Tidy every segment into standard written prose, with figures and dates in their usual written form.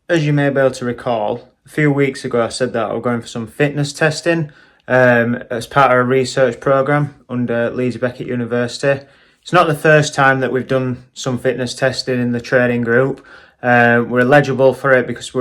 As you may be able to recall, a few weeks ago I said that I was going for some fitness testing as part of a research programme under Leeds Beckett University. It's not the first time that we've done some fitness testing in the training group. We're eligible for it because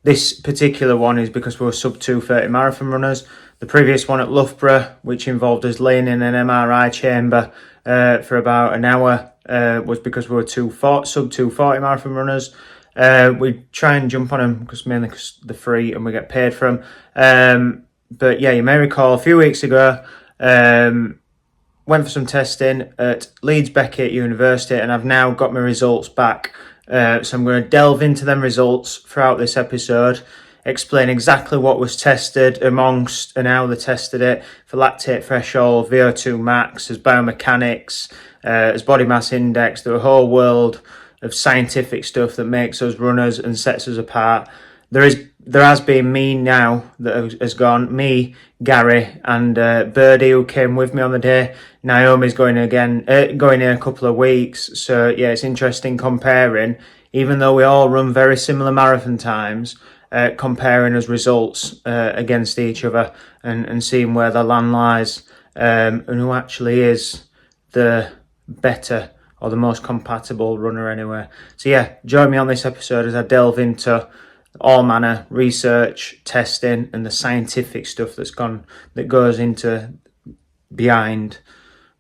this particular one is because we're sub 2:30 marathon runners. The previous one at Loughborough, which involved us laying in an MRI chamber for about an hour, was because we were sub 2:40 marathon runners. We try and jump on them mainly because they're free and we get paid for them. But yeah, you may recall a few weeks ago, went for some testing at Leeds Beckett University, and I've now got my results back. So I'm going to delve into them results throughout this episode, explain exactly what was tested amongst and how they tested it for lactate threshold, vo2 max, as biomechanics, as body mass index, the whole world of scientific stuff that makes us runners and sets us apart. There has been me now that has gone, me, Gary, and Birdie, who came with me on the day. Naomi's going in a couple of weeks. So yeah, it's interesting comparing, even though we all run very similar marathon times, comparing us results against each other and seeing where the land lies, and who actually is the better or the most compatible runner anyway. So yeah, join me on this episode as I delve into all manner research, testing, and the scientific stuff that goes into behind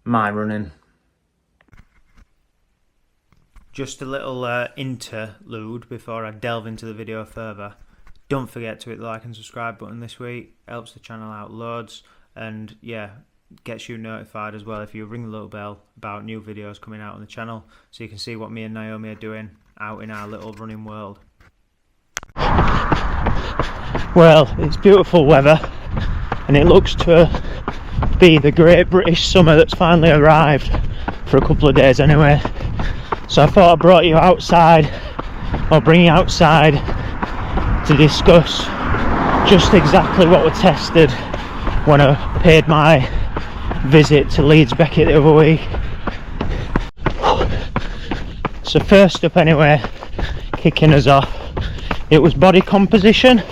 my running. Just a little interlude before I delve into the video further. Don't forget to hit the like and subscribe button this week. Helps the channel out loads, and yeah, gets you notified as well if you ring the little bell about new videos coming out on the channel, so you can see what me and Naomi are doing out in our little running world. Well, it's beautiful weather, and it looks to be the great British summer that's finally arrived for a couple of days anyway. So I thought I brought you outside, or bring you outside, to discuss just exactly what was tested when I paid my visit to Leeds Beckett the other week. So first up anyway, kicking us off, it was body composition,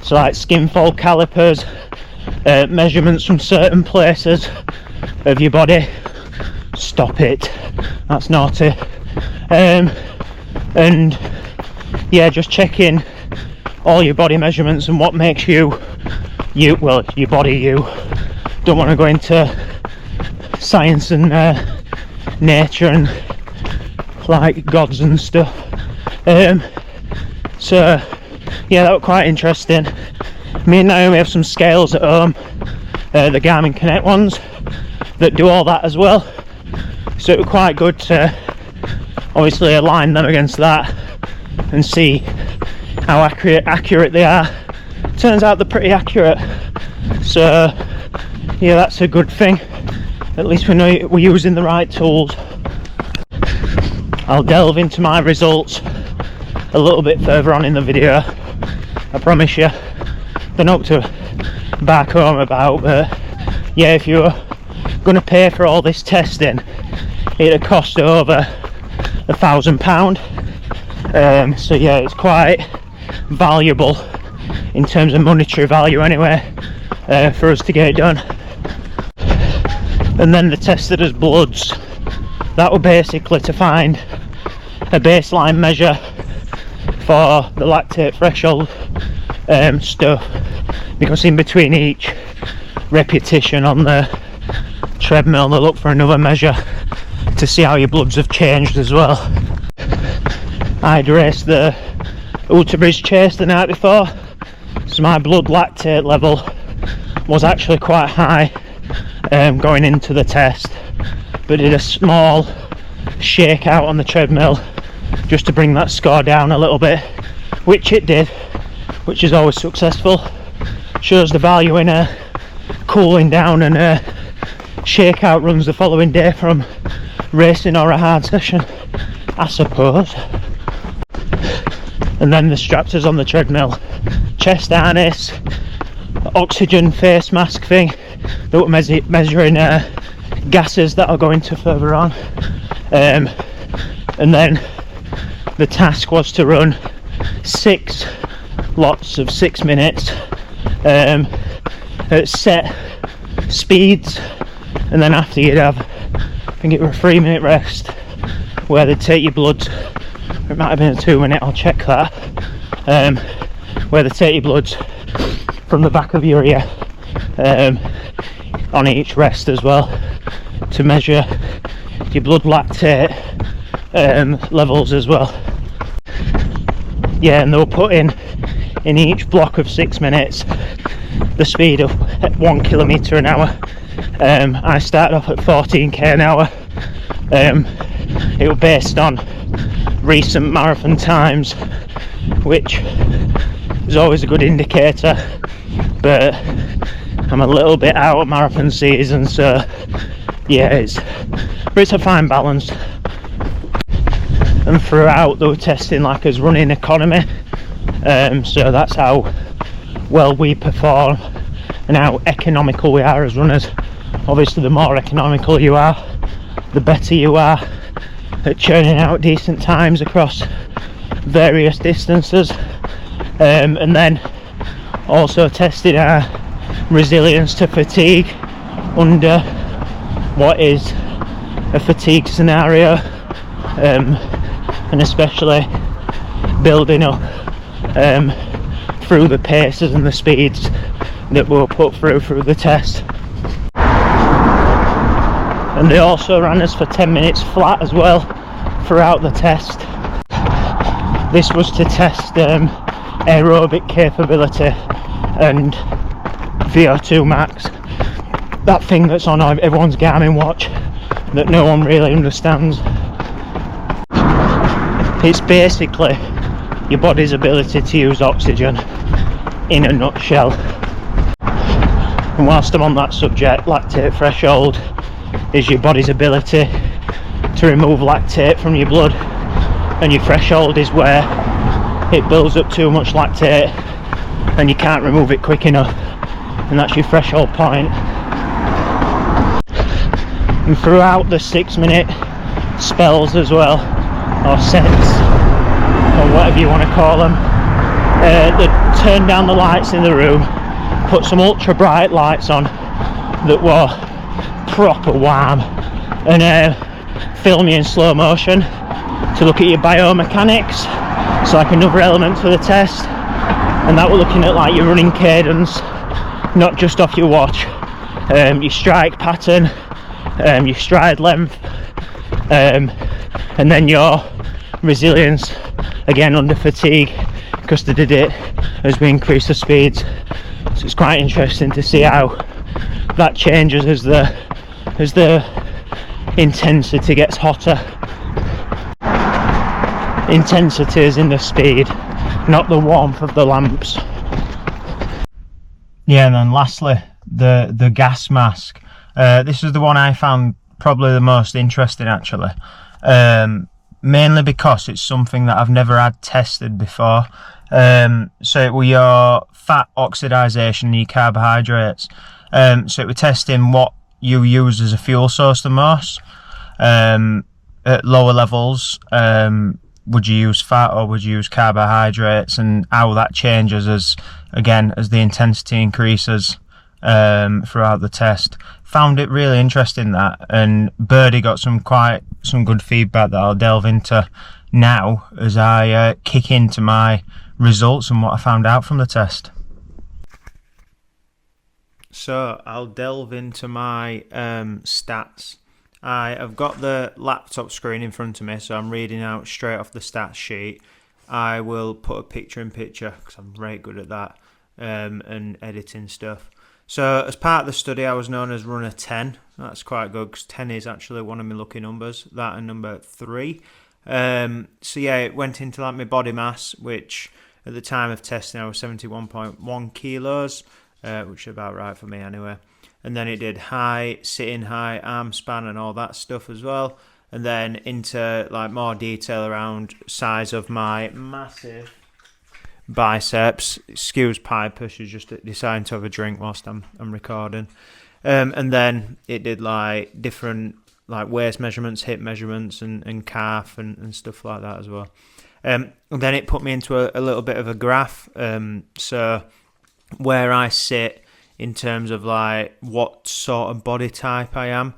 so like skin fold calipers, measurements from certain places of your body. Stop it, that's naughty. And yeah, just checking all your body measurements and what makes your body you. Don't want to go into science and nature and like gods and stuff. So yeah, that was quite interesting. Me and Naomi have some scales at home, the Garmin Connect ones, that do all that as well. So it was quite good to obviously align them against that and see how accurate they are. Turns out they're pretty accurate. So yeah, that's a good thing. At least we know we're using the right tools. I'll delve into my results a little bit further on in the video, I promise you. They're not to back home about, but yeah, if you're going to pay for all this testing, it'd cost over £1,000. So yeah, it's quite valuable in terms of monetary value anyway, for us to get it done. And then they tested us bloods. That were basically to find a baseline measure for the lactate threshold stuff, because in between each repetition on the treadmill they look for another measure to see how your bloods have changed as well. I'd raced the Ultra-Bridge Chase the night before, so my blood lactate level was actually quite high going into the test, but did a small shake out on the treadmill just to bring that score down a little bit, which it did, which is always successful. Shows the value in cooling down and shake out runs the following day from racing or a hard session, I suppose. And then the straps is on the treadmill, chest harness, oxygen face mask thing that were measuring gases that I'll go into further on. And then the task was to run 6 lots of 6 minutes at set speeds, and then after you'd have, I think it was a 3-minute rest where they'd take your bloods. It might have been a 2-minute, I'll check that. Where they take your bloods from the back of your ear on each rest as well, to measure your blood lactate levels as well. Yeah, and they'll put in each block of 6 minutes the speed of 1 kilometre an hour. I started off at 14k an hour. It was based on recent marathon times, which is always a good indicator, but I'm a little bit out of marathon season, so yeah, it's a fine balance. And throughout they were testing like as running economy, so that's how well we perform and how economical we are as runners. Obviously the more economical you are, the better you are at churning out decent times across various distances, and then also testing our resilience to fatigue under what is a fatigue scenario, and especially building up through the paces and the speeds that we'll put through the test. And they also ran us for 10 minutes flat as well throughout the test. This was to test aerobic capability and vo2 max, that thing that's on everyone's Garmin watch that no one really understands. It's basically your body's ability to use oxygen in a nutshell. And whilst I'm on that subject, lactate threshold is your body's ability to remove lactate from your blood, and your threshold is where it builds up too much lactate and you can't remove it quick enough, and that's your threshold point. And throughout the 6 minute spells as well, or sets, or whatever you want to call them, they turned down the lights in the room, put some ultra bright lights on that were proper warm, and film you in slow motion to look at your biomechanics. So like another element for the test, and that we're looking at like your running cadence, not just off your watch, your strike pattern, your stride length, and then your resilience again under fatigue, because they did it as we increase the speeds. So it's quite interesting to see how that changes as the intensity gets hotter. Intensity is in the speed, not the warmth of the lamps. Yeah, and then lastly, the gas mask. This is the one I found probably the most interesting actually, mainly because it's something that I've never had tested before. So it was your fat oxidization and your carbohydrates. So it was testing what you use as a fuel source the most. At lower levels, would you use fat or would you use carbohydrates, and how that changes as the intensity increases throughout the test. Found it really interesting that, and Birdie got some good feedback that I'll delve into now as I kick into my results and what I found out from the test. So I'll delve into my stats. I have got the laptop screen in front of me, so I'm reading out straight off the stats sheet. I will put a picture in picture because I'm very good at that, and editing stuff. So as part of the study, I was known as runner 10. That's quite good because 10 is actually one of my lucky numbers. That and number 3. So yeah, it went into like my body mass, which at the time of testing I was 71.1 kilos, which is about right for me anyway. And then it did height, sitting height, arm span and all that stuff as well. And then into like more detail around size of my massive biceps. Excuse Piper, she's just deciding to have a drink whilst I'm recording. And then it did like different like waist measurements, hip measurements and calf and stuff like that as well. And then it put me into a little bit of a graph. So where I sit in terms of like what sort of body type I am.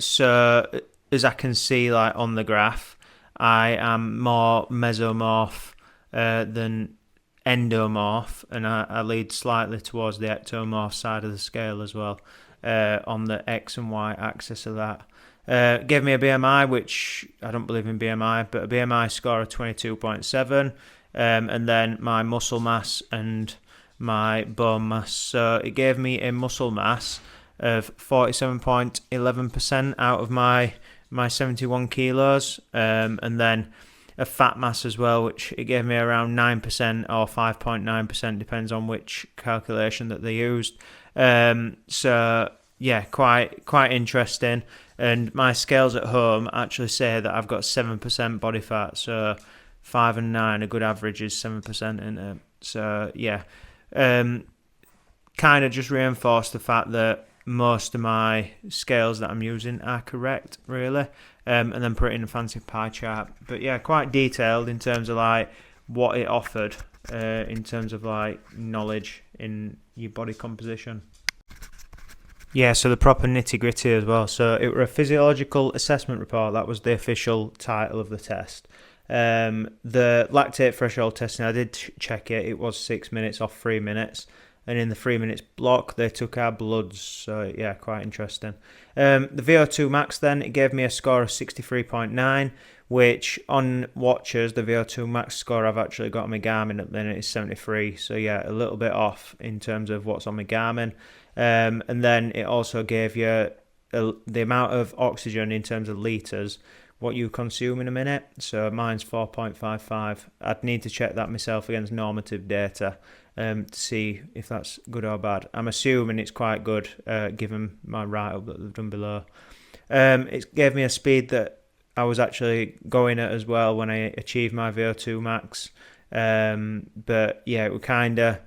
So as I can see, like on the graph, I am more mesomorph than endomorph, and I lead slightly towards the ectomorph side of the scale as well, on the X and Y axis of that. Gave me a BMI, which I don't believe in BMI, but a BMI score of 22.7, and then my muscle mass and my bone mass. So it gave me a muscle mass of 47.11% out of my 71 kilos, and then a fat mass as well, which it gave me around 9% or 5.9%, depends on which calculation that they used. So yeah, quite interesting. And my scales at home actually say that I've got 7% body fat, so 5 and 9, a good average is 7% in it. So yeah, kind of just reinforced the fact that most of my scales that I'm using are correct, really. And then put it in a fancy pie chart. But yeah, quite detailed in terms of like what it offered, in terms of like knowledge in your body composition. Yeah, so the proper nitty gritty as well. So it was a physiological assessment report. That was the official title of the test. The lactate threshold testing, I did check it. It was 6 minutes off 3 minutes. And in the 3 minutes block, they took our bloods. So yeah, quite interesting. The VO2 max then, it gave me a score of 63.9, which on watches, the VO2 max score I've actually got on my Garmin at the minute is 73. So yeah, a little bit off in terms of what's on my Garmin. And then it also gave you the amount of oxygen in terms of litres, what you consume in a minute. So mine's 4.55. I'd need to check that myself against normative data to see if that's good or bad. I'm assuming it's quite good, given my write-up that they've done below. It gave me a speed that I was actually going at as well when I achieved my VO2 max. But yeah, it was kind of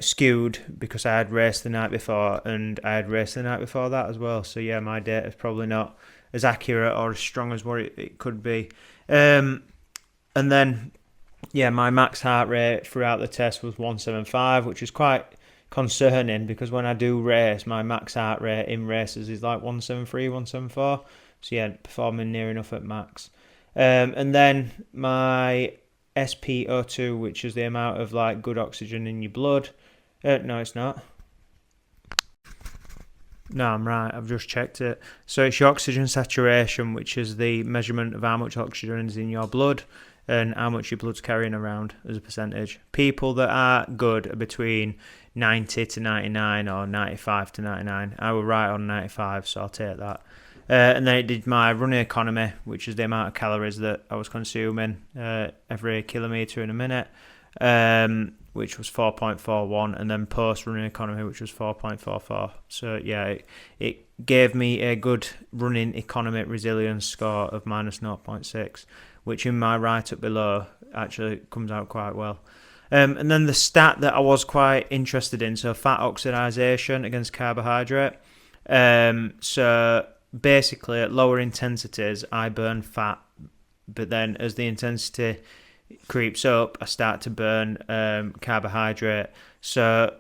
skewed because I had raced the night before and I had raced the night before that as well. So yeah, my data is probably not as accurate or as strong as what it could be. And then yeah, my max heart rate throughout the test was 175, which is quite concerning because when I do race, my max heart rate in races is like 173, 174. So yeah, performing near enough at max. And then my SpO2, which is the amount of like good oxygen in your blood. No, it's not. No, I'm right. I've just checked it. So it's your oxygen saturation, which is the measurement of how much oxygen is in your blood and how much your blood's carrying around as a percentage. People that are good are between 90 to 99 or 95 to 99. I was right on 95, so I'll take that. And then it did my running economy, which is the amount of calories that I was consuming every kilometre in a minute, which was 4.41, and then post running economy, which was 4.44. So yeah, it gave me a good running economy resilience score of minus 0.6, which in my write-up below actually comes out quite well. And then the stat that I was quite interested in, so fat oxidation against carbohydrate. So basically at lower intensities I burn fat, but then as the intensity creeps up I start to burn carbohydrate. So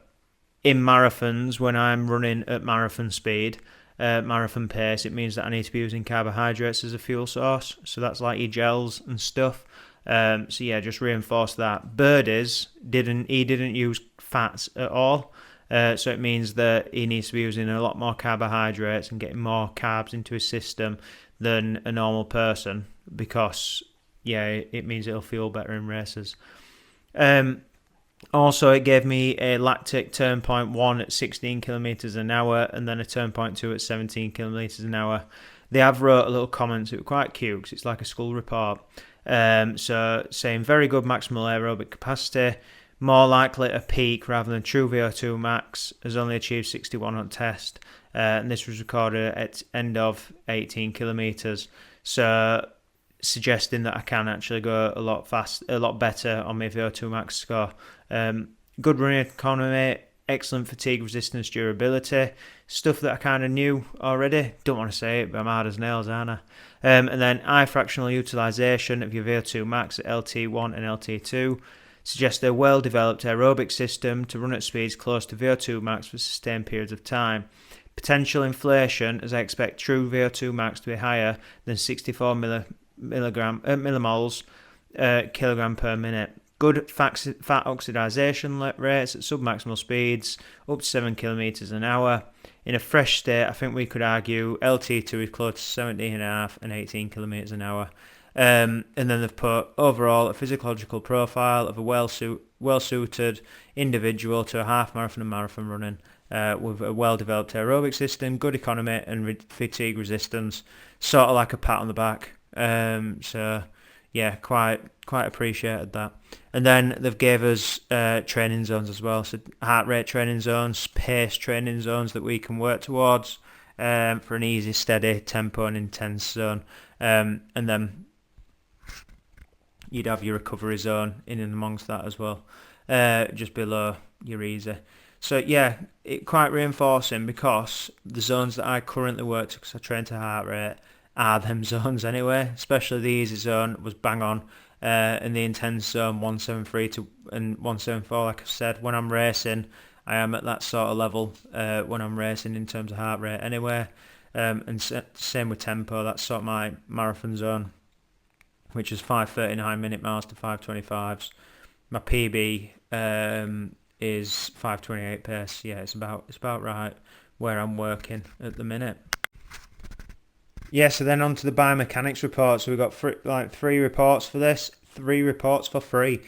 in marathons, when I'm running at marathon speed, marathon pace, it means that I need to be using carbohydrates as a fuel source. So that's like your gels and stuff. So yeah, just reinforce that. Birdies didn't use fats at all. So it means that he needs to be using a lot more carbohydrates and getting more carbs into his system than a normal person because, yeah, it means it'll feel better in races. Also, it gave me a lactic turn point 1 at 16 kilometres an hour and then a turn point 2 at 17 kilometres an hour. They have wrote a little comment. It was quite cute because it's like a school report. So saying very good maximal aerobic capacity, more likely a peak rather than true VO2 max, has only achieved 61 on test, and this was recorded at end of 18 kilometres, so suggesting that I can actually go a lot better on my VO2 max score. Good running economy, excellent fatigue resistance durability, stuff that I kind of knew already. Don't want to say it, but I'm hard as nails, aren't I? And then high fractional utilisation of your VO2 max at LT1 and LT2 suggests a well-developed aerobic system to run at speeds close to VO2 max for sustained periods of time. Potential inflation, as I expect true VO2 max to be higher than 64 millimoles kilogram per minute. Good fat oxidation rates at submaximal speeds, up to 7 kilometers an hour. In a fresh state, I think we could argue LT2 is close to 17.5 and 18 kilometers an hour. And then they've put overall a physiological profile of a well-suited individual to a half marathon and marathon running, with a well-developed aerobic system, good economy and fatigue resistance, sort of like a pat on the back. So yeah, quite appreciated that. And then they've gave us training zones as well, so heart rate training zones, pace training zones that we can work towards for an easy, steady tempo and intense zone. And then you'd have your recovery zone in and amongst that as well, just below your easy. So yeah, it quite reinforcing, because the zones that I currently work to, because I train to heart rate, are them zones anyway. Especially the easy zone was bang on, and the intense zone 173 to and 174. Like I said, when I'm racing, I am at that sort of level when I'm racing in terms of heart rate anyway. And same with tempo. That's sort of my marathon zone, which is 5:39 minute miles to 5:25s. My PB is 5:28 pace. Yeah, it's about right where I'm working at the minute. Yeah, so then on to the biomechanics report. So we've got three reports for this, 3 reports for free,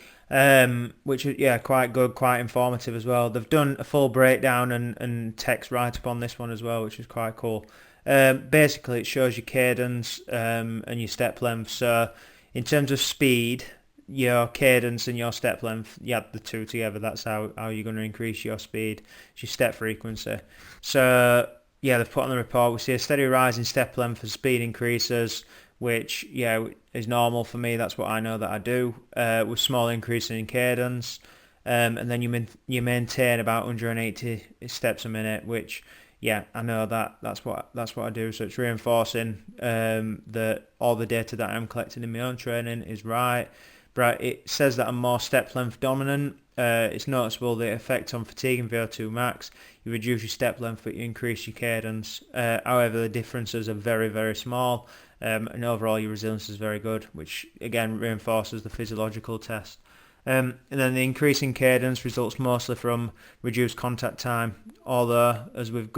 which is quite good, quite informative as well. They've done a full breakdown and text write-up on this one as well, which is quite cool. Basically, it shows your cadence and your step length. So in terms of speed, your cadence and your step length, you add the two together. That's how you're going to increase your speed. It's your step frequency. So yeah, they've put on the report, we see a steady rise in step length as speed increases, which, yeah, is normal for me. That's what I know that I do, with small increase in cadence. And then you maintain about 180 steps a minute, which, yeah, I know that's what I do. So it's reinforcing that all the data that I'm collecting in my own training is right. But it says that I'm more step length dominant. It's noticeable the effect on fatigue and VO2 max. You reduce your step length, but you increase your cadence. However, the differences are very, very small, and overall your resilience is very good, which again reinforces the physiological test. And then the increase in cadence results mostly from reduced contact time, although, as we've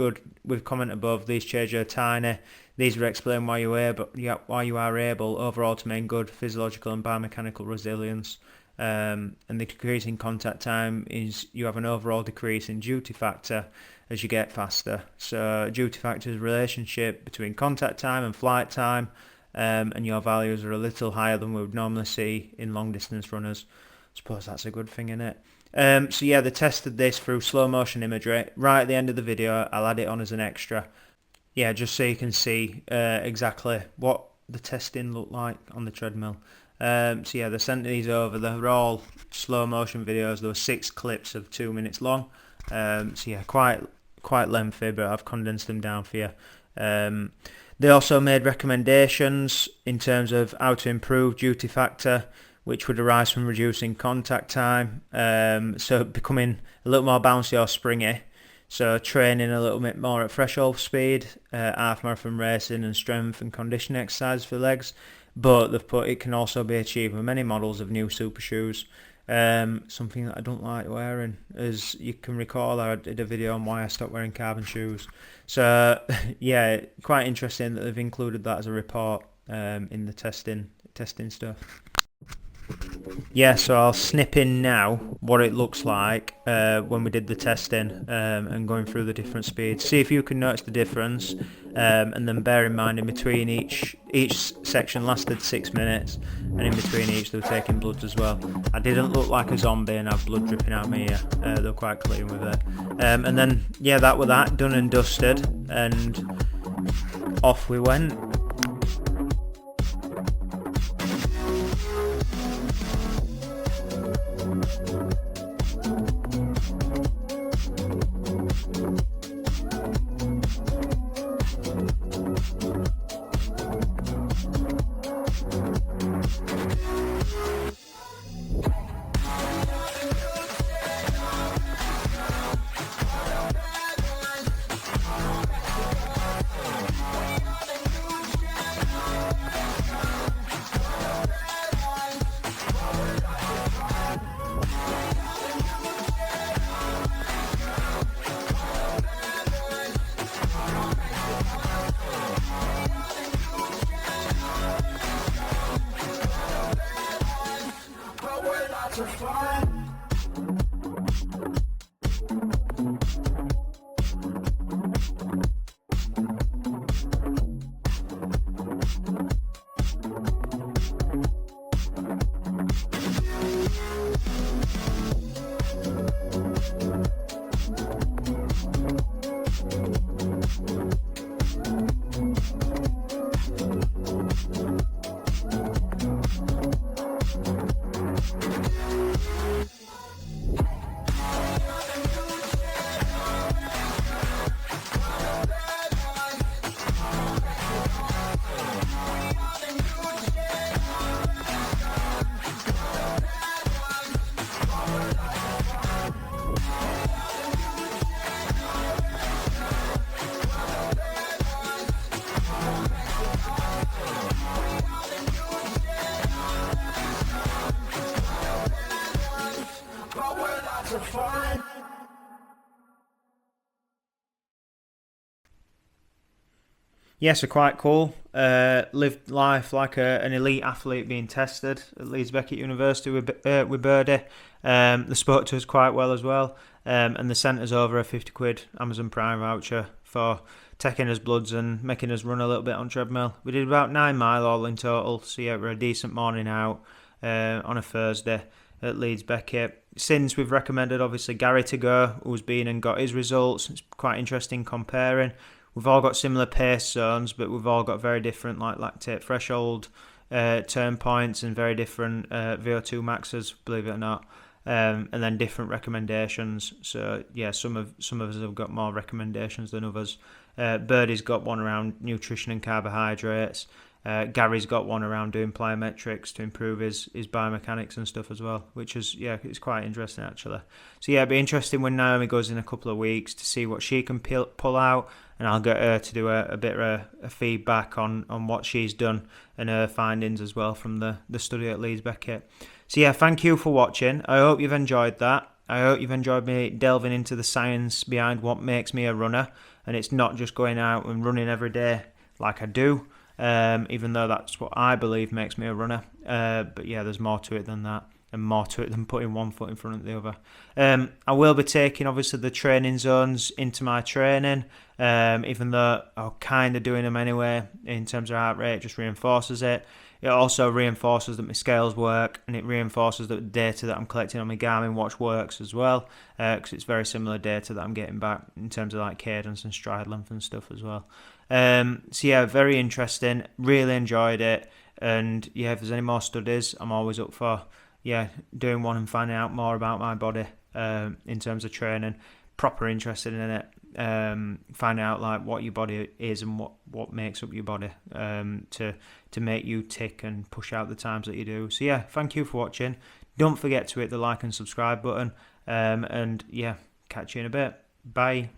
commented above, these changes are tiny. These will explain why you are able overall to maintain good physiological and biomechanical resilience. And the decrease in contact time is you have an overall decrease in duty factor as you get faster. So duty factor is a relationship between contact time and flight time, and your values are a little higher than we would normally see in long distance runners. I suppose that's a good thing, isn't it? So yeah, they tested this through slow motion imagery. Right at the end of the video, I'll add it on as an extra. Yeah, just so you can see exactly what the testing looked like on the treadmill. So yeah, they sent these over. They're all slow motion videos. There were 6 clips of 2 minutes long. So yeah, quite lengthy, but I've condensed them down for you. They also made recommendations in terms of how to improve duty factor, which would arise from reducing contact time. So becoming a little more bouncy or springy. So training a little bit more at threshold speed, half marathon racing and strength and conditioning exercise for legs. But they've put it can also be achieved with many models of new super shoes. Something that I don't like wearing. As you can recall, I did a video on why I stopped wearing carbon shoes. So yeah, quite interesting that they've included that as a report in the testing stuff. Yeah, so I'll snip in now what it looks like when we did the testing and going through the different speeds. See if you can notice the difference, and then bear in mind in between each section lasted 6 minutes, and in between each they were taking bloods as well. I didn't look like a zombie and have blood dripping out my ear. They were quite clean with it. And then yeah, that was that, done and dusted, and off we went. Yeah, so quite cool. Lived life like an elite athlete being tested at Leeds Beckett University with Birdie. They spoke to us quite well as well, and they sent us over a £50 Amazon Prime voucher for taking us bloods and making us run a little bit on treadmill. We did about 9 mile all in total, so yeah, we're a decent morning out on a Thursday at Leeds Beckett. Since we've recommended obviously Gary to go, who's been and got his results. It's quite interesting comparing. We've all got similar pace zones, but we've all got very different like lactate threshold turn points and very different vo2 maxes, believe it or not, and then different recommendations. So yeah, some of us have got more recommendations than others. Birdie's got one around nutrition and carbohydrates. Gary's got one around doing plyometrics to improve his biomechanics and stuff as well, which is, yeah, it's quite interesting actually. So yeah, it'll be interesting when Naomi goes in a couple of weeks to see what she can pull out, and I'll get her to do a bit of a feedback on what she's done and her findings as well from the study at Leeds Beckett. So yeah, thank you for watching. I hope you've enjoyed that. I hope you've enjoyed me delving into the science behind what makes me a runner, and it's not just going out and running every day like I do. Even though that's what I believe makes me a runner. But yeah, there's more to it than that, and more to it than putting one foot in front of the other. I will be taking obviously the training zones into my training, even though I'm kind of doing them anyway in terms of heart rate. It just reinforces it. It also reinforces that my scales work, and it reinforces that the data that I'm collecting on my Garmin watch works as well, because it's very similar data that I'm getting back in terms of like cadence and stride length and stuff as well. So yeah, very interesting. Really enjoyed it, and yeah, if there's any more studies, I'm always up for doing one and finding out more about my body in terms of training. Proper interested in it. Finding out like what your body is and what makes up your body to make you tick and push out the times that you do. So yeah, thank you for watching. Don't forget to hit the like and subscribe button, and yeah, catch you in a bit. Bye.